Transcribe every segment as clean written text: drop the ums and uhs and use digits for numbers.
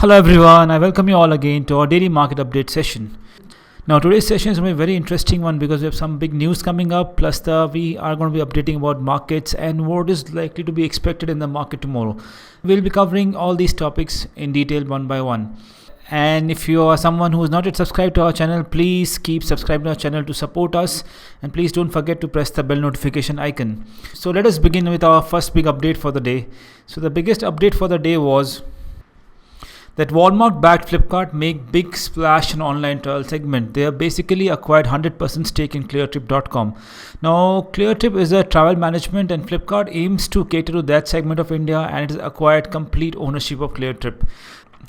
Hello everyone, I welcome you all again to our daily market update session. Now today's session is going to be a very interesting one because we have some big news coming up, plus we are going to be updating about markets and what is likely to be expected in the market tomorrow. We'll be covering all these topics in detail one by one. And if you are someone who is not yet subscribed to our channel, please keep subscribing to our channel to support us, and please don't forget to press the bell notification icon. So let us begin with our first big update for the day. So the biggest update for the day was that Walmart-backed Flipkart make big splash in online travel segment. They have basically acquired 100% stake in Cleartrip.com. Now, Cleartrip is a travel management, and Flipkart aims to cater to that segment of India, and it has acquired complete ownership of Cleartrip.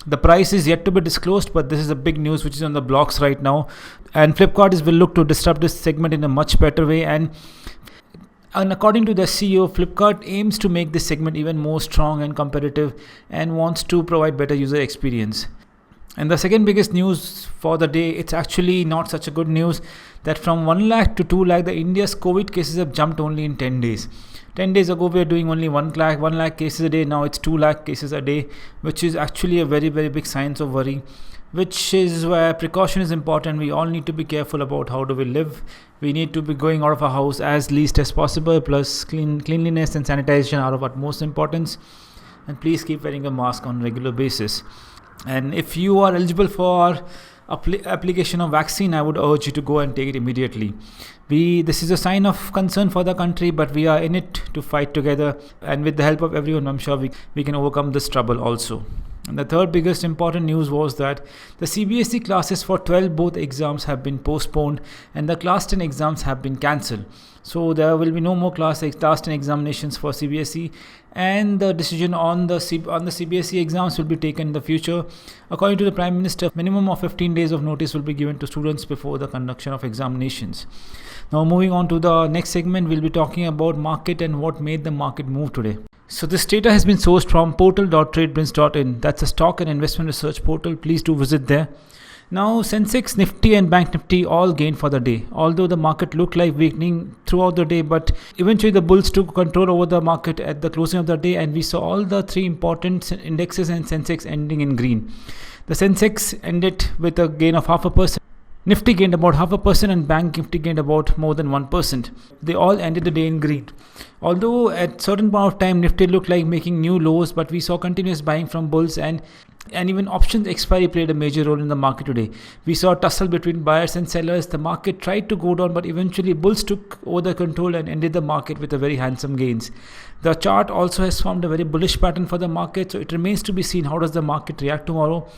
The price is yet to be disclosed, but this is a big news which is on the blocks right now. And Flipkart will look to disrupt this segment in a much better way. And according to the CEO, Flipkart aims to make this segment even more strong and competitive and wants to provide better user experience. And the second biggest news for the day, it's actually not such a good news, that from 1 lakh to 2 lakh, the India's Covid cases have jumped only in 10 days. 10 days ago, we were doing only 1 lakh cases a day. Now it's 2 lakh cases a day, which is actually a very, very big sign of worry, which is where precaution is important. We all need to be careful about how do we live. We need to be going out of our house as least as possible, plus cleanliness and sanitation are of utmost importance. And please keep wearing a mask on a regular basis. And if you are eligible for application of vaccine, I would urge you to go and take it immediately. This is a sign of concern for the country, but we are in it to fight together, and with the help of everyone, I'm sure we can overcome this trouble also. And the third biggest important news was that the CBSE classes for 12 both exams have been postponed, and the class 10 exams have been cancelled. So there will be no more class 10 examinations for CBSE, and the decision on the CBSE exams will be taken in the future. According to the Prime Minister, minimum of 15 days of notice will be given to students before the conduction of examinations. Now moving on to the next segment, we'll be talking about market and what made the market move today. So this data has been sourced from portal.tradebins.in. That's a stock and investment research portal. Please do visit there. Now Sensex, Nifty and Bank Nifty all gained for the day. Although the market looked like weakening throughout the day, but eventually the bulls took control over the market at the closing of the day, and we saw all the three important indexes and Sensex ending in green. The Sensex ended with a gain of 0.5%. Nifty gained about 0.5% and Bank Nifty gained about more than 1%. They all ended the day in green. Although at certain point of time Nifty looked like making new lows, but we saw continuous buying from bulls, and even options expiry played a major role in the market today. We saw a tussle between buyers and sellers. The market tried to go down, but eventually bulls took over the control and ended the market with a very handsome gains. The chart also has formed a very bullish pattern for the market, so it remains to be seen how does the market react tomorrow.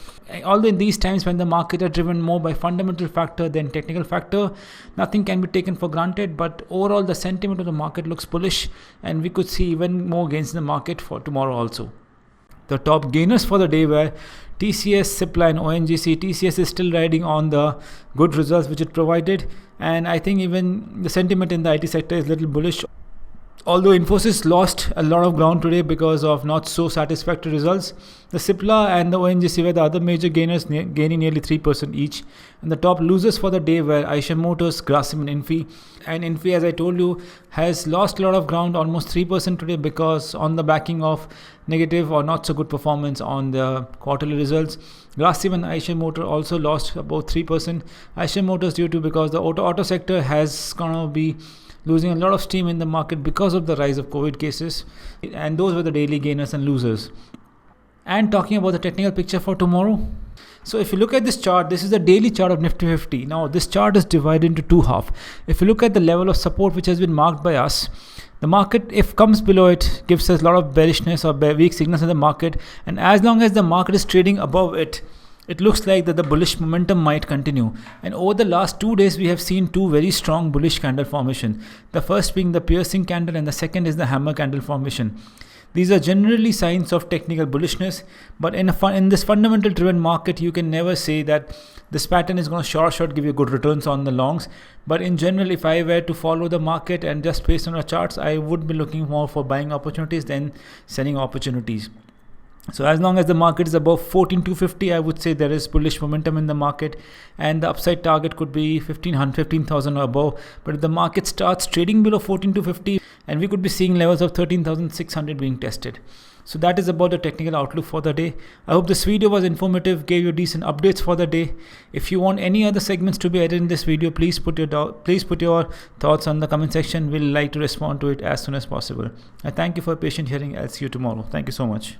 Although in these times when the market are driven more by fundamental factor than technical factor, nothing can be taken for granted, but overall the sentiment of the market looks bullish, and we could see even more gains in the market for tomorrow also. The top gainers for the day were TCS, Cipla and ONGC. TCS is still riding on the good results which it provided, and I think even the sentiment in the IT sector is a little bullish. Although Infosys lost a lot of ground today because of not so satisfactory results, the Cipla and the ONGC were the other major gainers, gaining nearly 3% each. And the top losers for the day were Eicher Motors, Grasim and Infi. And Infi, as I told you, has lost a lot of ground, almost 3% today, because on the backing of negative or not so good performance on the quarterly results. Grasim and Eicher Motors also lost about 3%. Eicher Motors due to because the auto sector has gonna be losing a lot of steam in the market because of the rise of COVID cases, and those were the daily gainers and losers. And talking about the technical picture for tomorrow, so if you look at this chart, this is the daily chart of Nifty 50. Now this chart is divided into two halves. If you look at the level of support which has been marked by us, the market, if comes below it, gives us a lot of bearishness or weak signals in the market, and as long as the market is trading above it, it looks like that the bullish momentum might continue. And over the last 2 days, we have seen two very strong bullish candle formation. The first being the piercing candle, and the second is the hammer candle formation. These are generally signs of technical bullishness, but in this fundamental driven market, you can never say that this pattern is going to short give you good returns on the longs. But in general, if I were to follow the market and just based on the charts, I would be looking more for buying opportunities than selling opportunities. So as long as the market is above 14,250, I would say there is bullish momentum in the market, and the upside target could be 15,000 or above. But if the market starts trading below 14,250, and we could be seeing levels of 13,600 being tested. So that is about the technical outlook for the day. I hope this video was informative, gave you decent updates for the day. If you want any other segments to be added in this video, please put your thoughts on the comment section. We'll like to respond to it as soon as possible. I thank you for patient hearing. I'll see you tomorrow. Thank you so much.